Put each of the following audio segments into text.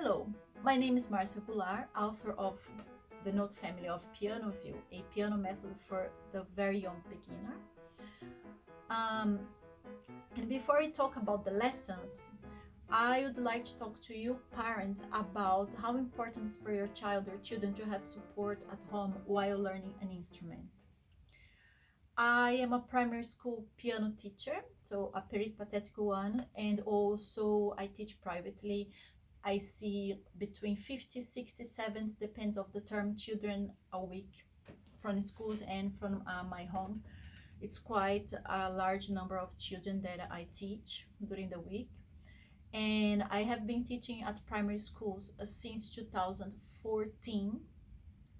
Hello, my name is Marcia Goulart, author of The Note Family of Piano View, a piano method for the very young beginner. And before we talk about the lessons, I would like to talk to you parents about how important it is for your child or children to have support at home while learning an instrument. I am a primary school piano teacher, so a peripatetic one, and also I teach privately. I see between 50, 60, 70, depends of the term, children a week from schools and from my home. It's quite a large number of children that I teach during the week. And I have been teaching at primary schools since 2014,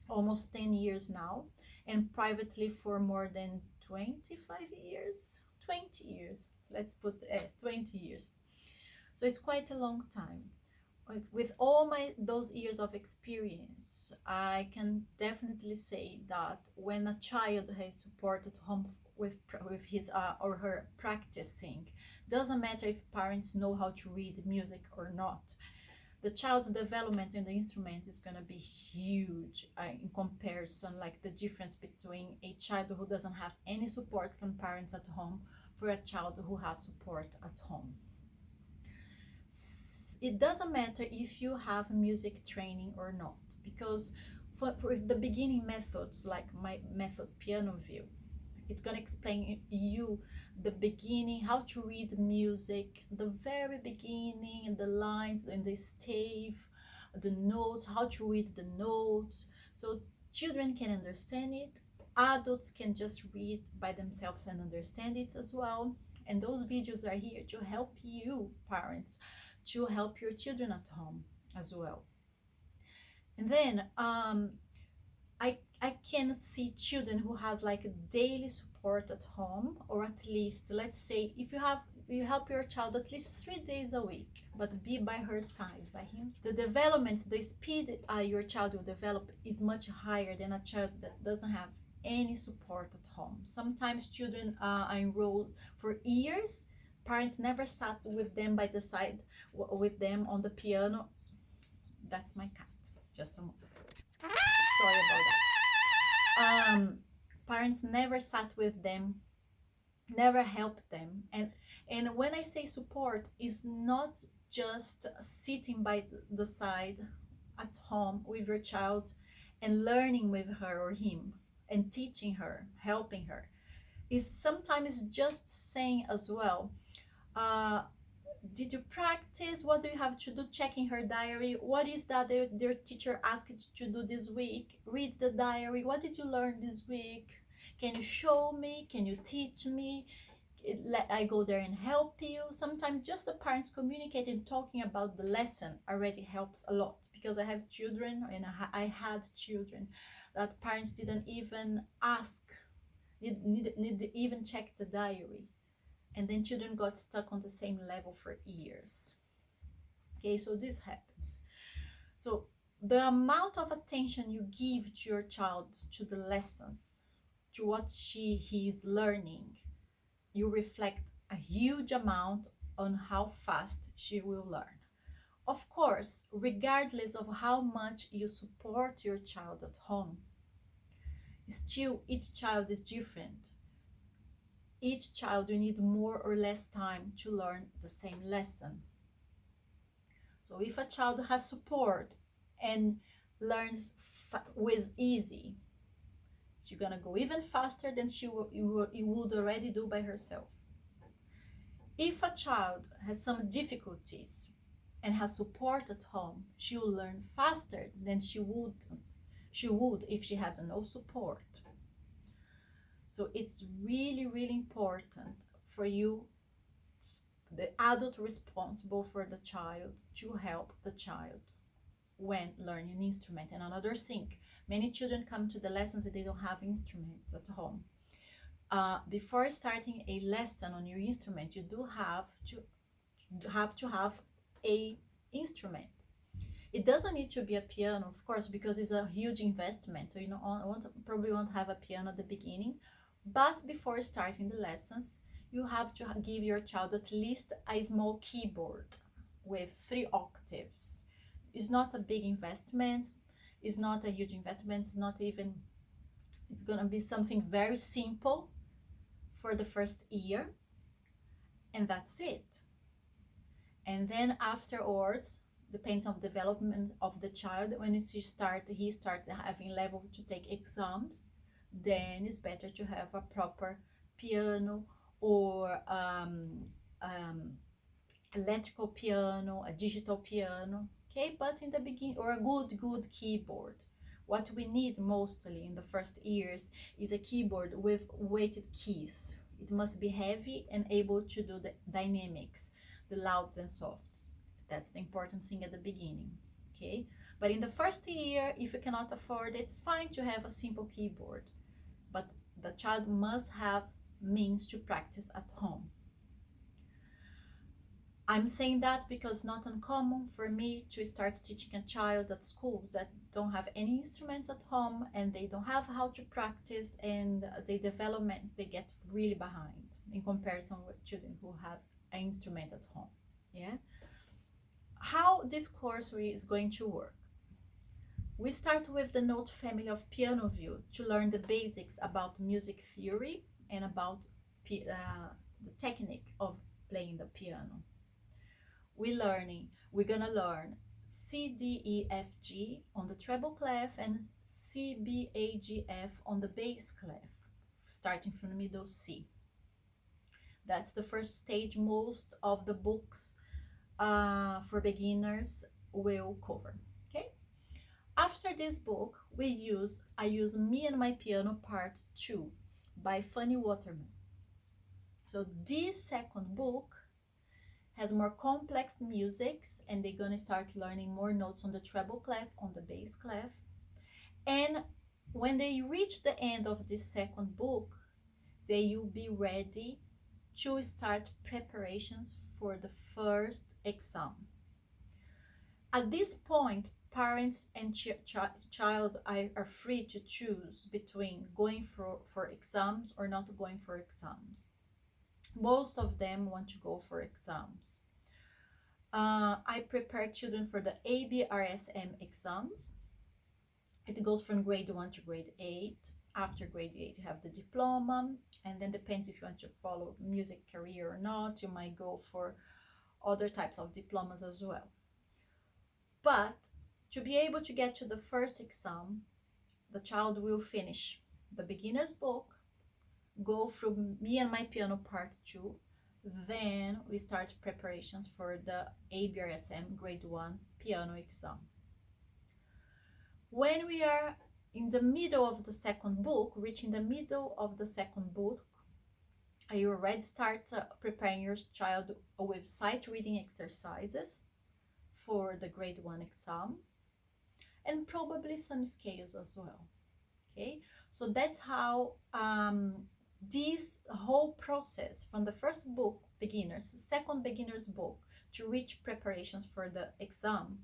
almost 10 years now, and privately for more than 25 years, 20 years, let's put 20 years. So it's quite a long time. With all those years of experience, I can definitely say that when a child has support at home with his or her practicing, doesn't matter if parents know how to read music or not, the child's development in the instrument is going to be huge in comparison, like the difference between a child who doesn't have any support from parents at home for a child who has support at home. It doesn't matter if you have music training or not, because for the beginning methods, like my method Piano View, it's going to explain you the beginning, how to read music, the very beginning, and the lines and the stave, the notes, how to read the notes, so children can understand it. Adults can just read by themselves and understand it as well. And those videos are here to help you parents to help your children at home as well. And then I can see children who has like daily support at home, or at least, let's say, if you help your child at least 3 days a week, but be by her side, by him. The development, the speed your child will develop is much higher than a child that doesn't have any support at home. Sometimes children are enrolled for years. Parents never sat with them by the side, with them on the piano. That's my cat. Just a moment. Sorry about that. Parents never sat with them, never helped them. And when I say support, is not just sitting by the side at home with your child and learning with her or him and teaching her, helping her. Is sometimes just saying as well, did you practice? What do you have to do? Checking her diary. What is that their teacher asked you to do this week? Read the diary. What did you learn this week? Can you show me? Can you teach me? Let I go there and help you. Sometimes just the parents communicating, talking about the lesson already helps a lot, because I have children, and I had children that parents didn't even ask, need even check the diary, and then children got stuck on the same level for years. Okay, so this happens. So the amount of attention you give to your child, to the lessons, to what he is learning, you reflect a huge amount on how fast she will learn. Of course, regardless of how much you support your child at home, still each child is different. Each child will need more or less time to learn the same lesson. So if a child has support and learns with easy, she's gonna go even faster than she would already do by herself. If a child has some difficulties and has support at home, she will learn faster than she would if she had no support. So it's really, really important for you, the adult responsible for the child, to help the child when learning an instrument. And another thing, many children come to the lessons and they don't have instruments at home. Before starting a lesson on your instrument, you do have to have a instrument. It doesn't need to be a piano, of course, because it's a huge investment. So probably won't have a piano at the beginning. But before starting the lessons, you have to give your child at least a small keyboard with 3 octaves. It's not a big investment. It's not a huge investment. It's not even, it's gonna be something very simple for the first year, and that's it. And then afterwards, depends on the development of the child. When he starts having level to take exams, then it's better to have a proper piano or electrical piano, a digital piano, okay? But in the beginning, or a good keyboard. What we need mostly in the first years is a keyboard with weighted keys. It must be heavy and able to do the dynamics, the louds and softs. That's the important thing at the beginning, okay? But in the first year, if you cannot afford it, it's fine to have a simple keyboard, but the child must have means to practice at home. I'm saying that because it's not uncommon for me to start teaching a child at schools that don't have any instruments at home, and they don't have how to practice, and the development, they get really behind in comparison with children who have an instrument at home. Yeah. How this course is going to work. We start with the note family of piano view to learn the basics about music theory and about the technique of playing the piano. We're gonna learn C, D, E, F, G on the treble clef and C, B, A, G, F on the bass clef, starting from the middle C. That's the first stage most of the books for beginners will cover, okay? After this book, I use Me and My Piano Part 2 by Fanny Waterman. So this second book has more complex musics, and they're gonna start learning more notes on the treble clef, on the bass clef. And when they reach the end of this second book, they will be ready to start preparations for the first exam. At this point, parents and child are free to choose between going for exams or not going for exams. Most of them want to go for exams. I prepare children for the ABRSM exams. It goes from grade 1 to grade 8. After grade 8, you have the diploma, and then depends if you want to follow music career or not. You might go for other types of diplomas as well. But to be able to get to the first exam, the child will finish the beginner's book, go through Me and My Piano Part 2, then we start preparations for the ABRSM grade 1 piano exam. When we are in the middle of the second book, reaching the middle of the second book, you already start preparing your child with sight reading exercises for the grade 1 exam, and probably some scales as well, okay? So that's how this whole process from the first book, beginners, second beginner's book, to reach preparations for the exam,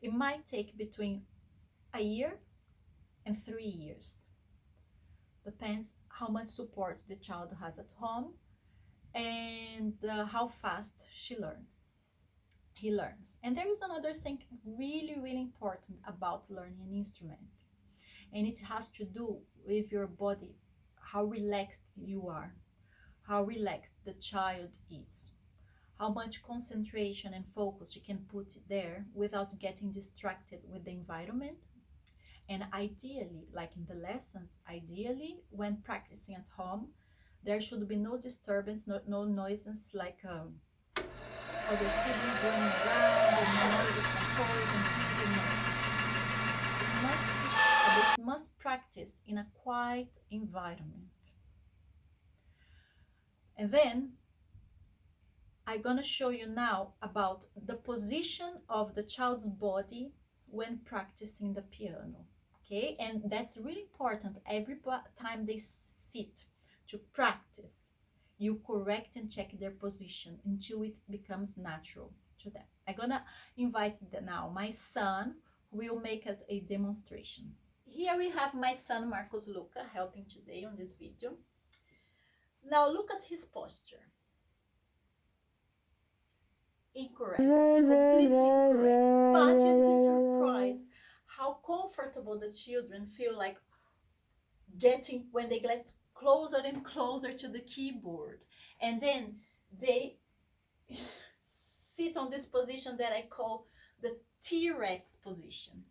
it might take between a year and 3 years. Depends how much support the child has at home and how fast he learns. And there is another thing really, really important about learning an instrument, and it has to do with your body, how relaxed you are, how relaxed the child is, how much concentration and focus you can put there without getting distracted with the environment. And ideally, like in the lessons, when practicing at home, there should be no disturbance, no noises like other siblings running around and noises from toys and TV. It must practice in a quiet environment. And then I'm gonna show you now about the position of the child's body when practicing the piano, okay? And that's really important. Every time they sit to practice, you correct and check their position until it becomes natural to them. I'm gonna invite now my son, who will make us a demonstration. Here we have my son Marcos Luca helping today on this video. Now look at his posture. Incorrect, completely incorrect. But you'd be surprised how comfortable the children feel like getting when they get closer and closer to the keyboard. And then they sit on this position that I call the T-Rex position,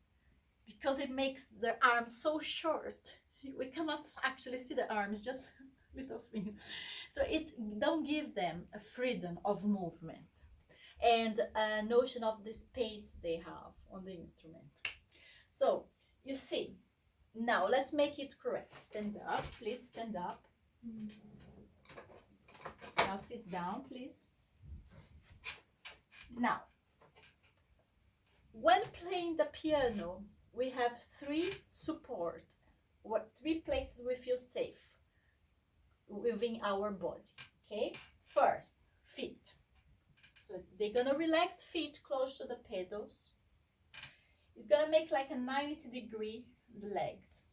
because it makes their arms so short. We cannot actually see the arms, just little things. So it don't give them a freedom of movement and a notion of the space they have on the instrument. So you see, now let's make it correct. Stand up, please stand up. Now sit down, please. Now, when playing the piano, we have three support, or three places we feel safe within our body. Okay, first, feet. So they're gonna relax feet close to the pedals. It's gonna make like a 90-degree legs.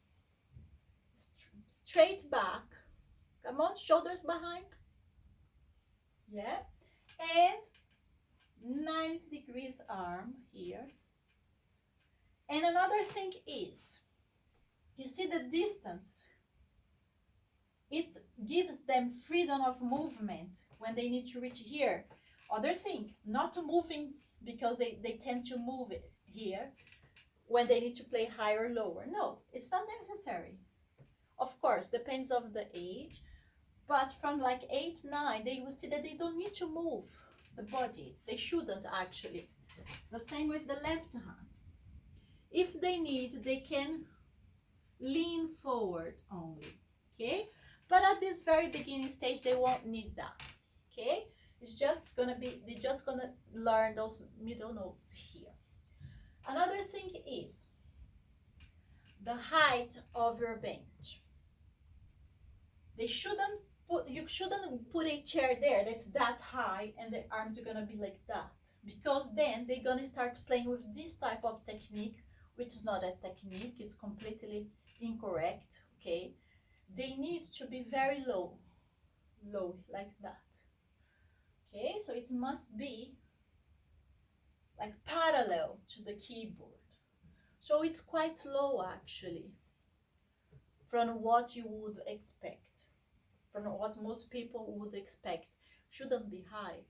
Straight back. Come on, shoulders behind. Yeah. And 90 degrees arm here. And another thing is, you see the distance. It gives them freedom of movement when they need to reach here. Other thing, not moving because they tend to move it here when they need to play higher or lower. No, it's not necessary. Of course, depends of the age, but from like 8, 9, they will see that they don't need to move the body. They shouldn't actually. The same with the left hand. If they need, they can lean forward only, okay? But at this very beginning stage, they won't need that, okay? It's just gonna be, they're just gonna learn those middle notes here. Another thing is the height of your bench. You shouldn't put a chair there that's that high and the arms are gonna be like that, because then they're gonna start playing with this type of technique, which is not a technique, it's completely incorrect, okay? They need to be very low, like that. Okay, so it must be like parallel to the keyboard. So it's quite low actually, from what you would expect, from what most people would expect. Shouldn't be high.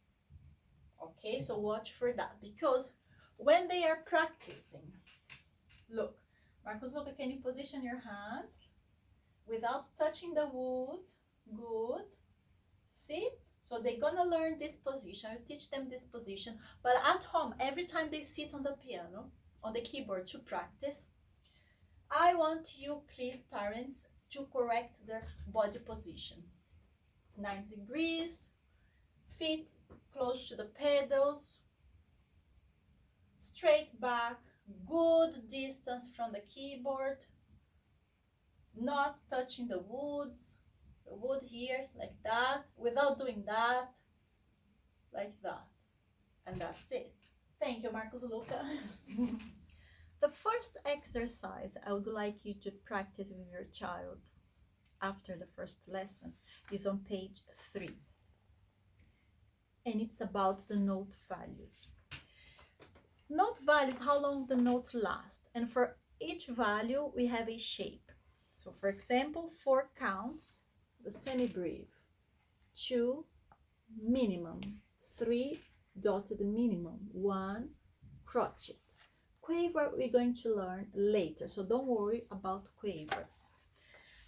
Okay, so watch for that, because when they are practicing, look, Marcus, look, can you position your hands without touching the wood? Good. See? So they're gonna learn this position, I teach them this position, but at home, every time they sit on the piano, on the keyboard to practice, I want you, please, parents, to correct their body position. 9 degrees, feet close to the pedals, straight back, good distance from the keyboard, not touching the wood here, like that, without doing that, like that. And that's it. Thank you, Marcus Luca. The first exercise I would like you to practice with your child after the first lesson is on page 3. And it's about the note values. Note values, how long the note lasts. And for each value, we have a shape. So for example, 4 counts, the semi-breve, 2, minimum, 3, dotted minimum, 1, crotchet. Quaver we're going to learn later, so don't worry about quavers.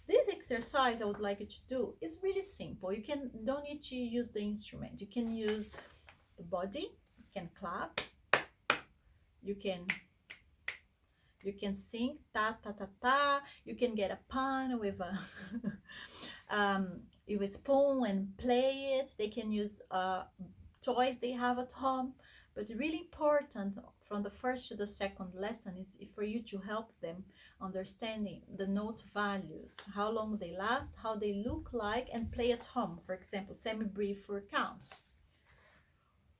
This exercise I would like you to do is really simple. You don't need to use the instrument. You can use the body, you can clap, you can sing ta ta ta ta, you can get a pan with a with a spoon and play it. They can use toys they have at home, but really important from the first to the second lesson is for you to help them understanding the note values, how long they last, how they look like, and play at home. For example, semi-breve 4 counts.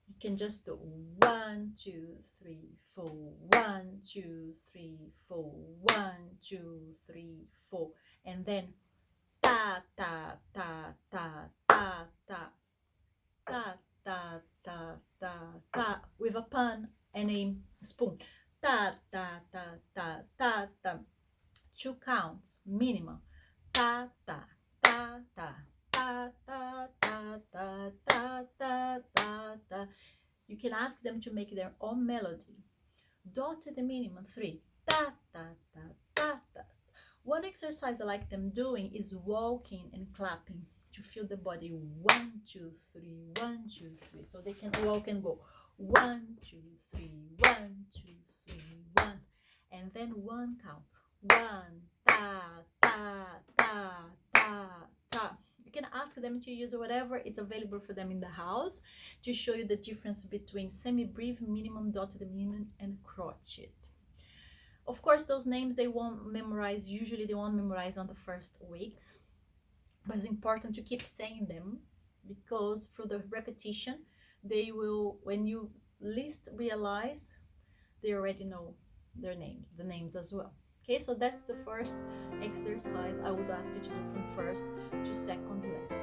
You can just do 1, 2, 3, 4, 1, 2, 3, 4, 1, 2, 3, 4, and then ta ta ta ta ta ta ta ta ta ta, ta, with a pan and a spoon. Ta, ta, ta, ta, ta, ta. 2 counts, minimum. Ta, ta, ta, ta, ta, ta, ta, ta, ta, ta, ta, ta. You can ask them to make their own melody. Do to the minimum, 3. Ta, ta, ta, ta, ta. One exercise I like them doing is walking and clapping to feel the body. 1, 2, 3, 1, 2, 3. So they can walk and go 1, 2, 3, 1, 2, 3, 1. And then 1 count. 1, ta, ta, ta, ta, ta. You can ask them to use whatever is available for them in the house to show you the difference between semi-brief, minimum, dot to the minimum, and crotchet. Of course, those names they won't memorize. Usually they won't memorize on the first weeks, but it's important to keep saying them because through the repetition, they will, when you least realize, they already know their names, the names as well. Okay, so that's the first exercise I would ask you to do from first to second lesson.